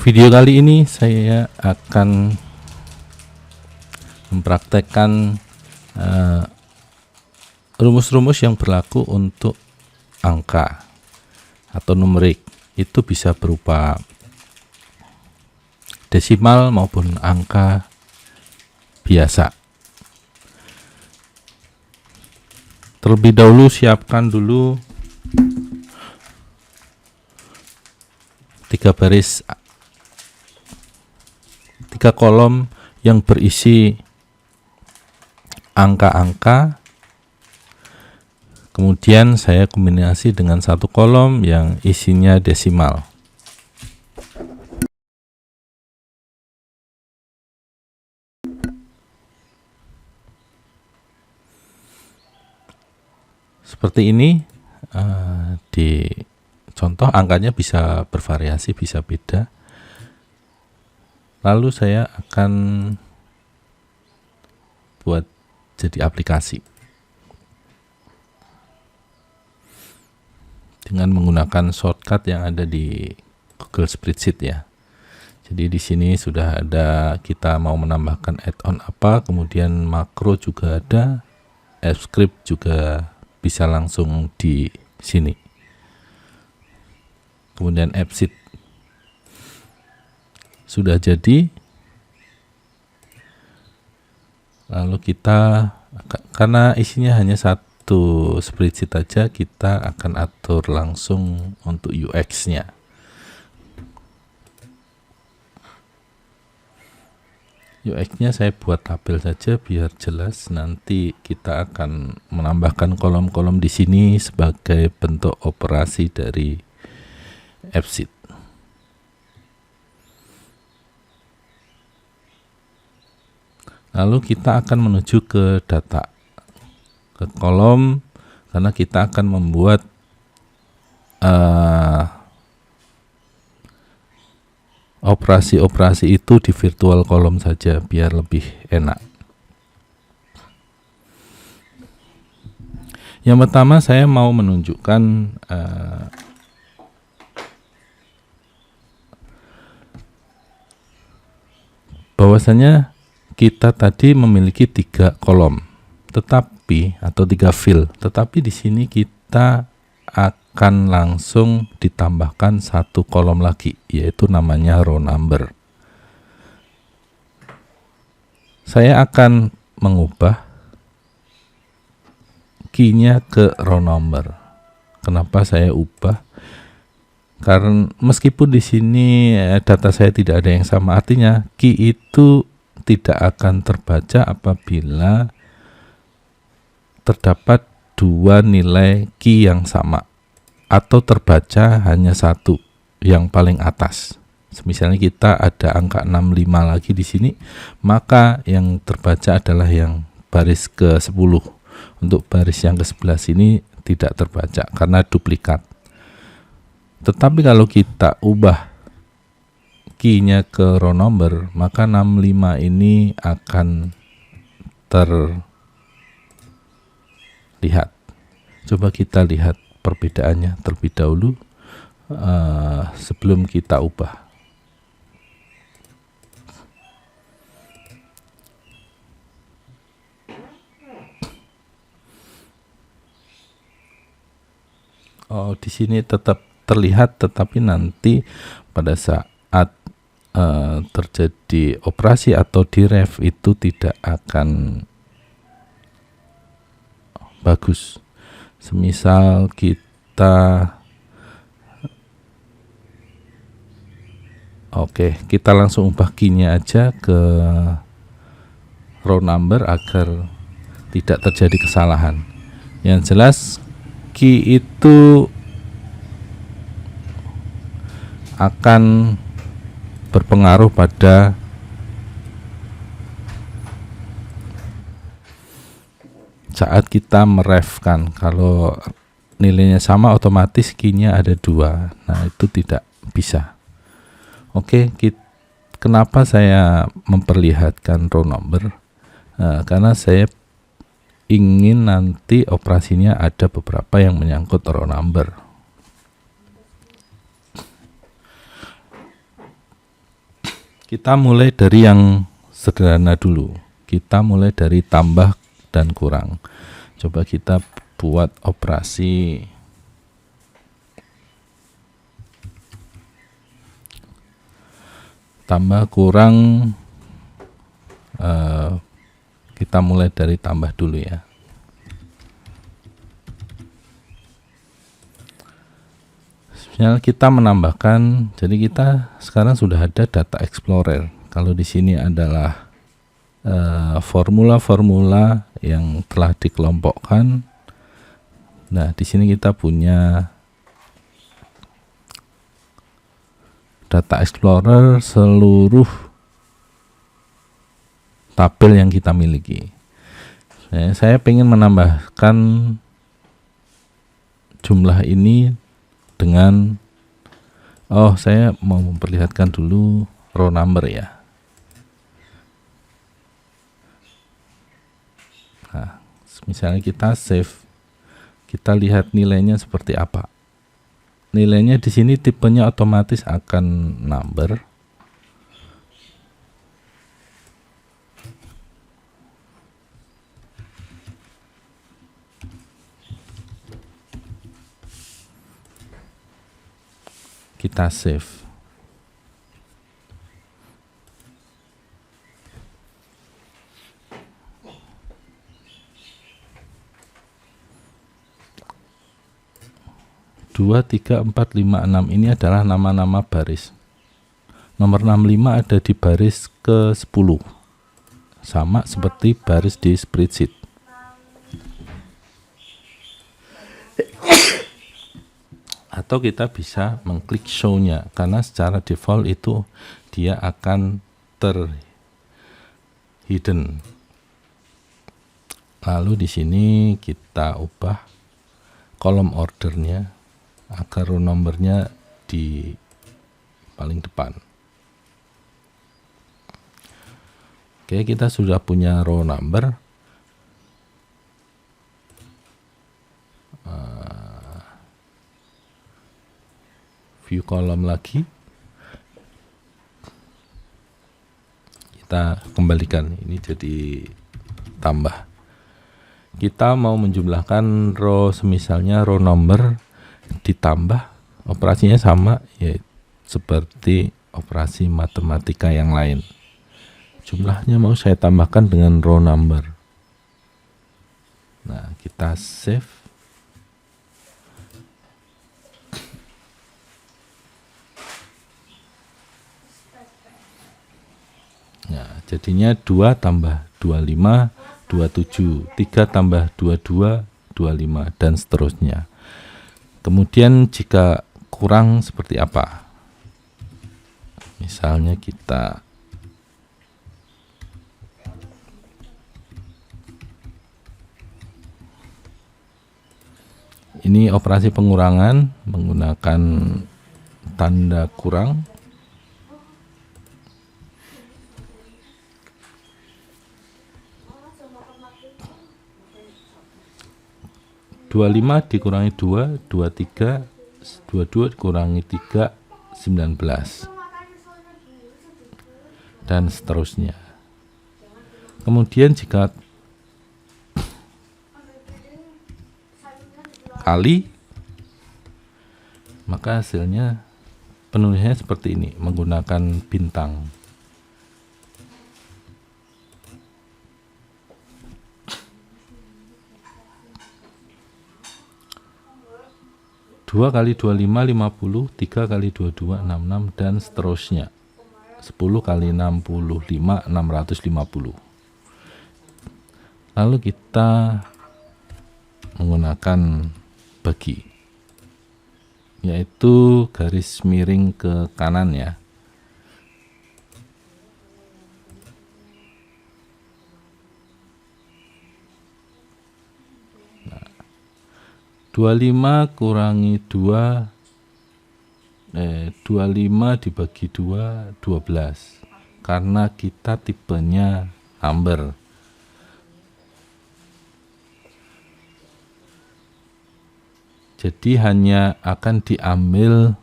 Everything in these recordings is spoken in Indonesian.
Video kali ini saya akan mempraktekkan rumus-rumus yang berlaku untuk angka atau numerik. Itu bisa berupa desimal maupun angka biasa. Terlebih dahulu siapkan dulu 3 kolom yang berisi angka-angka, kemudian saya kombinasi dengan 1 kolom yang isinya desimal. Seperti ini. Di contoh angkanya bisa bervariasi, bisa beda. Lalu saya akan buat jadi aplikasi dengan menggunakan shortcut yang ada di Google Spreadsheet ya. Jadi di sini sudah ada, kita mau menambahkan add-on apa, kemudian makro juga ada, F-script juga bisa langsung di sini. Kemudian F-sheet sudah jadi. Lalu kita, karena isinya hanya 1 spreadsheet aja, kita akan atur langsung untuk UX-nya. UX-nya saya buat tabel saja biar jelas. Nanti kita akan menambahkan kolom-kolom di sini sebagai bentuk operasi dari F-sheet. Lalu kita akan menuju ke data, ke kolom, karena kita akan membuat operasi-operasi itu di virtual kolom saja biar lebih enak. Yang pertama saya mau menunjukkan bahwasanya kita tadi memiliki 3 kolom, tetapi atau 3 field, tetapi di sini kita akan langsung ditambahkan 1 kolom lagi, yaitu namanya row number. Saya akan mengubah key-nya ke row number. Kenapa saya ubah? Karena meskipun di sini data saya tidak ada yang sama, artinya key itu tidak akan terbaca apabila terdapat 2 nilai key yang sama, atau terbaca hanya 1 yang paling atas. Misalnya kita ada angka 65 lagi di sini, maka yang terbaca adalah yang baris ke-10. Untuk baris yang ke-11 ini tidak terbaca karena duplikat. Tetapi kalau kita ubah key-nya ke row number, maka 65 ini akan terlihat. Coba kita lihat perbedaannya terlebih dahulu sebelum kita ubah. Di sini tetap terlihat, tetapi nanti pada saat terjadi operasi atau di ref itu tidak akan bagus. Semisal kita kita langsung ubah key-nya aja ke row number agar tidak terjadi kesalahan. Yang jelas key itu akan berpengaruh pada saat kita merefkan. Kalau nilainya sama, otomatis key-nya ada 2. Nah, itu tidak bisa. Kenapa saya memperlihatkan row number? Karena saya ingin nanti operasinya ada beberapa yang menyangkut row number. Kita mulai dari yang sederhana dulu. Kita mulai dari tambah dan kurang. Coba kita buat operasi tambah kurang. Kita mulai dari tambah dulu ya. Misalnya kita menambahkan, jadi kita sekarang sudah ada data explorer. Kalau di sini adalah formula-formula yang telah dikelompokkan. Nah, di sini kita punya data explorer seluruh tabel yang kita miliki. Saya ingin menambahkan jumlah ini dengan saya mau memperlihatkan dulu row number ya. Nah, misalnya kita save, kita lihat nilainya seperti apa. Nilainya di sini tipenya otomatis akan number. Kita save. Dua, 3, 4, 5, 6 ini adalah nama-nama baris. Nomor 65 ada di baris ke-10. Sama seperti baris di spreadsheet. Atau kita bisa mengklik show-nya, karena secara default itu dia akan terhidden. Lalu di sini kita ubah kolom ordernya agar row numbernya di paling depan. Oke, kita sudah punya row number. View kolom lagi, kita kembalikan ini jadi tambah. Kita mau menjumlahkan row, semisalnya row number ditambah, operasinya sama ya seperti operasi matematika yang lain. Jumlahnya mau saya tambahkan dengan row number. Nah, kita save. Nah, jadinya 2 tambah 25, 27, 3 tambah 22, 25, dan seterusnya. Kemudian jika kurang seperti apa? Misalnya kita ini operasi pengurangan menggunakan tanda kurang. 25 dikurangi 2, 23, 22 dikurangi 3, 19. Dan seterusnya. Kemudian jika kali, maka hasilnya penulisannya seperti ini, menggunakan bintang. 2 kali 25, 50, 3 kali 22, 66, dan seterusnya. 10 kali 65, 650. Lalu kita menggunakan bagi, yaitu garis miring ke kanan ya. Nah, 25 kurangi 2, 25 dibagi 2, 12. Karena kita tipenya number. Jadi hanya akan diambil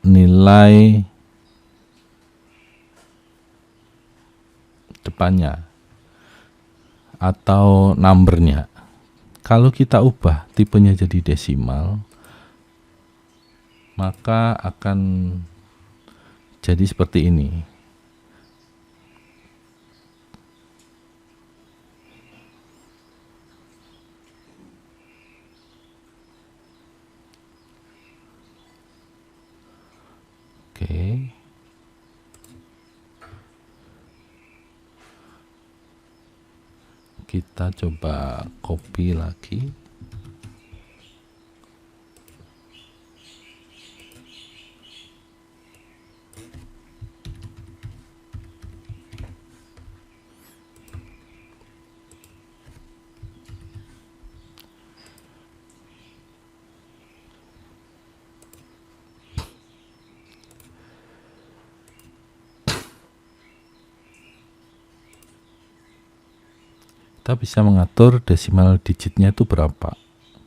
nilai nilai depannya atau numbernya. Kalau kita ubah tipenya jadi desimal, maka akan jadi seperti ini. Oke. Kita coba copy lagi. Kita bisa mengatur desimal digitnya itu berapa,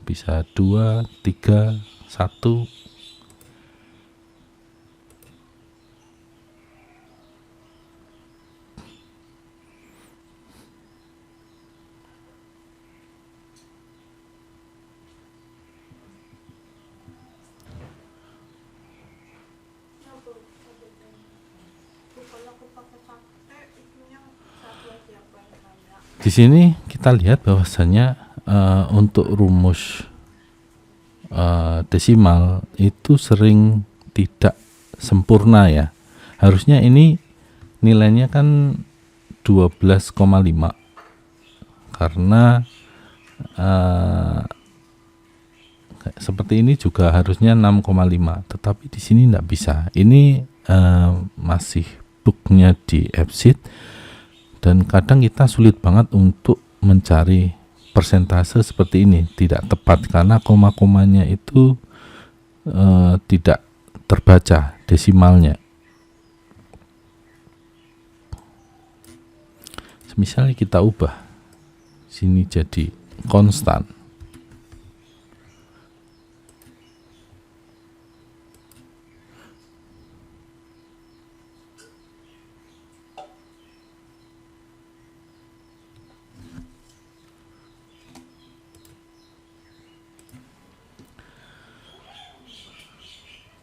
bisa 2, 3, 1. Di sini kita lihat bahwasanya untuk rumus desimal itu sering tidak sempurna ya. Harusnya ini nilainya kan 12,5 karena seperti ini juga harusnya 6,5, tetapi di sini tidak bisa. Ini masih bugnya di Fsheet. Dan kadang kita sulit banget untuk mencari persentase seperti ini, tidak tepat karena koma-komanya itu tidak terbaca desimalnya. Misalnya kita ubah sini jadi konstan.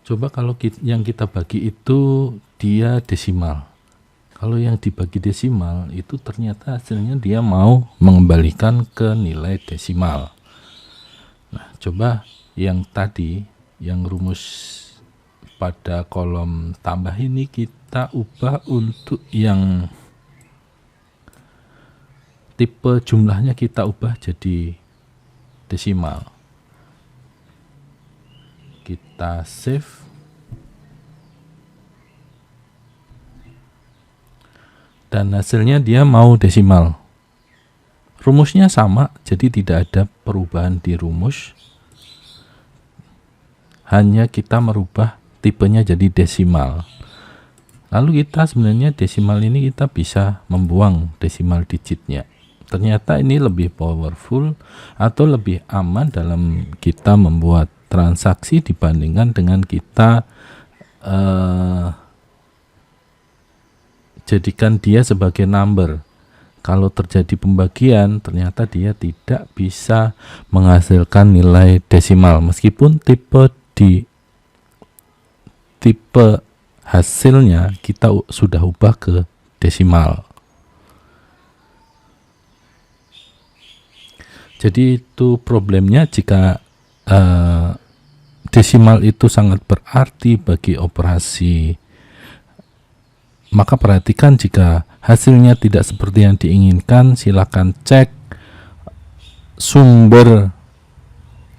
Coba kalau yang kita bagi itu dia desimal. Kalau yang dibagi desimal itu ternyata hasilnya dia mau mengembalikan ke nilai desimal. Nah, coba yang tadi, yang rumus pada kolom tambah ini kita ubah untuk yang tipe jumlahnya kita ubah jadi desimal. Kita save. Dan hasilnya dia mau desimal. Rumusnya sama, jadi tidak ada perubahan di rumus. Hanya kita merubah tipenya jadi desimal. Lalu kita sebenarnya desimal ini kita bisa membuang desimal digitnya. Ternyata ini lebih powerful atau lebih aman dalam kita membuat transaksi dibandingkan dengan kita jadikan dia sebagai number. Kalau terjadi pembagian, ternyata dia tidak bisa menghasilkan nilai desimal meskipun tipe hasilnya kita sudah ubah ke desimal. Jadi itu problemnya jika desimal itu sangat berarti bagi operasi. Maka perhatikan jika hasilnya tidak seperti yang diinginkan, silakan cek sumber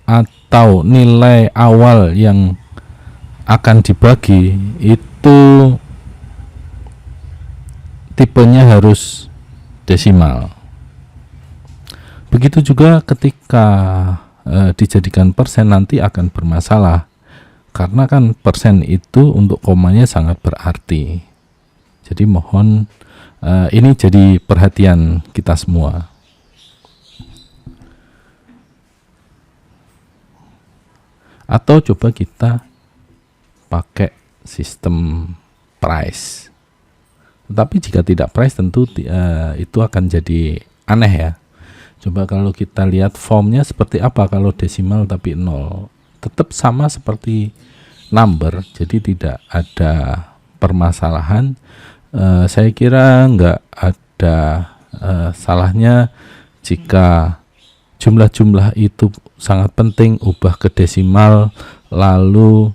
atau nilai awal yang akan dibagi itu tipenya harus desimal. Begitu juga ketika dijadikan persen nanti akan bermasalah karena kan persen itu untuk komanya sangat berarti. Jadi mohon ini jadi perhatian kita semua. Atau coba kita pakai sistem price. Tetapi jika tidak price tentu itu akan jadi aneh ya. Coba kalau kita lihat formnya seperti apa kalau desimal tapi 0. Tetap sama seperti number, jadi tidak ada permasalahan. Saya kira nggak ada salahnya jika jumlah-jumlah itu sangat penting ubah ke desimal, lalu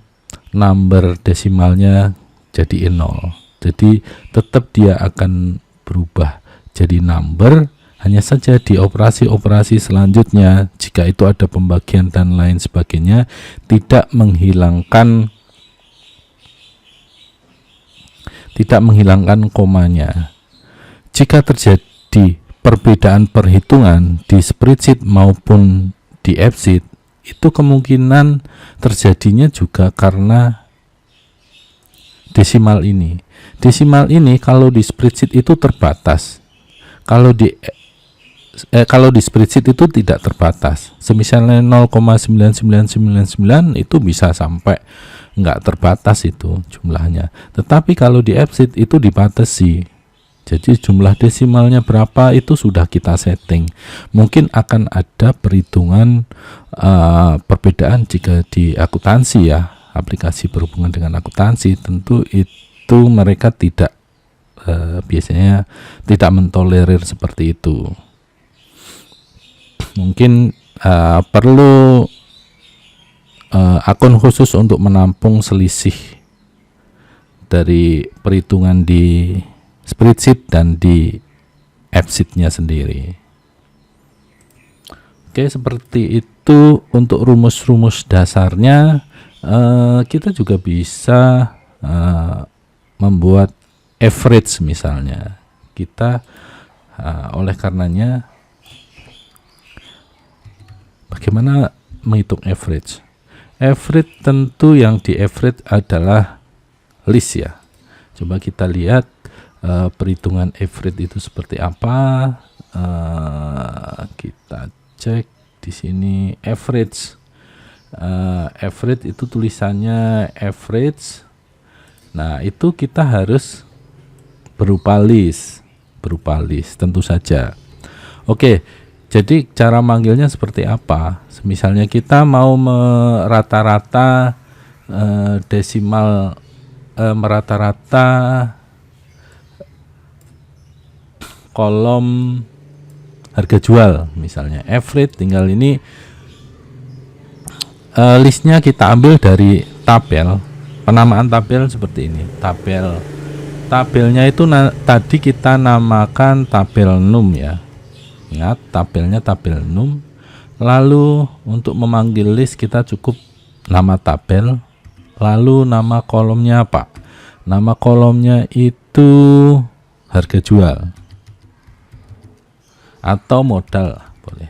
number desimalnya jadi 0. Jadi tetap dia akan berubah jadi number, hanya saja di operasi-operasi selanjutnya jika itu ada pembagian dan lain sebagainya tidak menghilangkan komanya. Jika terjadi perbedaan perhitungan di spreadsheet maupun di F-sheet, itu kemungkinan terjadinya juga karena desimal ini. Desimal ini kalau di spreadsheet itu terbatas. Kalau di spreadsheet itu tidak terbatas. Semisalnya 0,9999 itu bisa sampai nggak terbatas itu jumlahnya. Tetapi kalau di F-sheet itu dibatasi. Jadi jumlah desimalnya berapa itu sudah kita setting. Mungkin akan ada perhitungan perbedaan jika di akuntansi ya, aplikasi berhubungan dengan akuntansi, tentu itu mereka tidak biasanya tidak mentolerir seperti itu. Mungkin perlu akun khusus untuk menampung selisih dari perhitungan di spreadsheet dan di F-sheet-nya sendiri. Oke, seperti itu untuk rumus-rumus dasarnya. Kita juga bisa membuat average misalnya. Kita oleh karenanya bagaimana menghitung average? Average tentu yang di average adalah list ya. Coba kita lihat perhitungan average itu seperti apa. Kita cek di sini average. Average itu tulisannya average. Nah, itu kita harus berupa list tentu saja. Oke, jadi cara manggilnya seperti apa? Misalnya kita mau merata-rata desimal merata-rata kolom harga jual misalnya average, tinggal ini listnya kita ambil dari tabel, penamaan tabel seperti ini. Tabelnya itu tadi kita namakan tabel num ya. Ingat, tabelnya tabel num. Lalu untuk memanggil list kita cukup nama tabel, lalu nama kolomnya apa? Nama kolomnya itu harga jual atau modal boleh.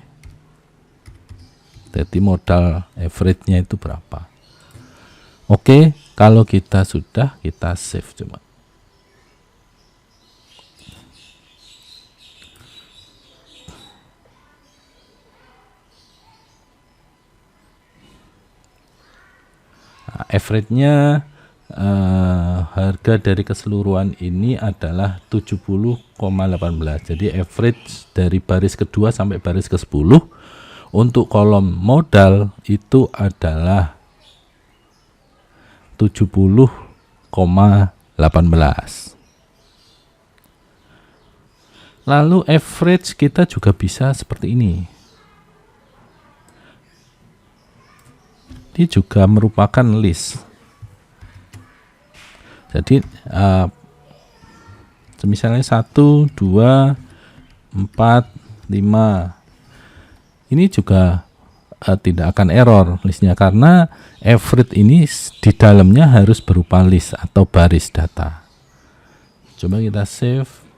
Jadi modal average-nya itu berapa? Oke, kalau kita sudah, kita save coba. Nah, average-nya harga dari keseluruhan ini adalah 70,18. Jadi average dari baris kedua sampai baris ke-10 untuk kolom modal itu adalah 70,18. Lalu average kita juga bisa seperti ini. Ini juga merupakan list. Jadi misalnya 1, 2, 4, 5. Ini juga tidak akan error listnya karena average ini di dalamnya harus berupa list atau baris data. Coba kita save.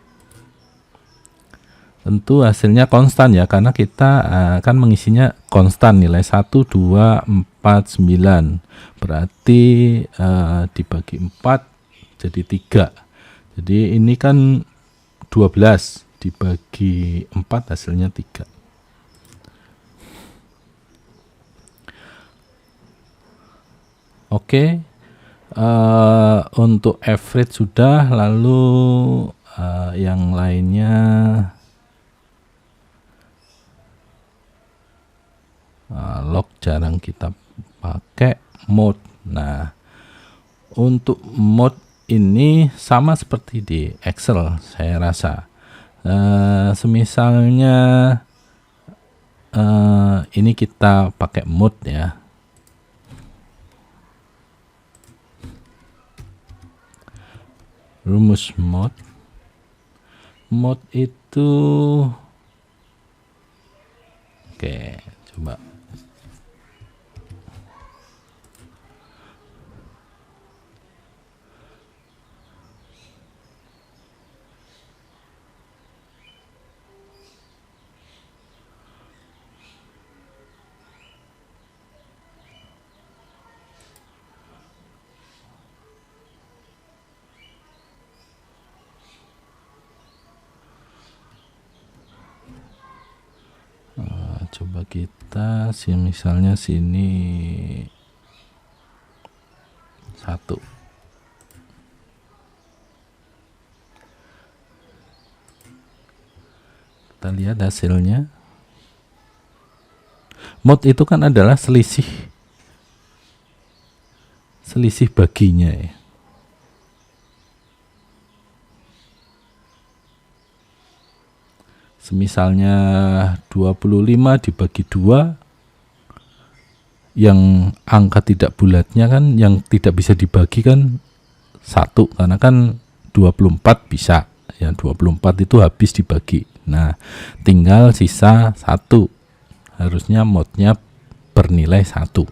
Tentu hasilnya konstan ya, karena kita akan mengisinya konstan, nilai 1, 2, 4, 9. Berarti dibagi 4 jadi 3. Jadi ini kan 12 dibagi 4 hasilnya 3. Oke, Untuk average sudah, lalu yang lainnya log jarang kita pakai. Mode. Nah, untuk mode ini sama seperti di Excel saya rasa. Semisalnya ini kita pakai mode ya. Rumus mode itu oke, coba coba kita misalnya sini 1. Kita lihat hasilnya. Mode itu kan adalah selisih baginya ya. Misalnya 25 dibagi 2, yang angka tidak bulatnya kan, yang tidak bisa dibagi kan 1, karena kan 24 bisa ya, 24 itu habis dibagi. Nah, tinggal sisa 1, harusnya modnya bernilai 1.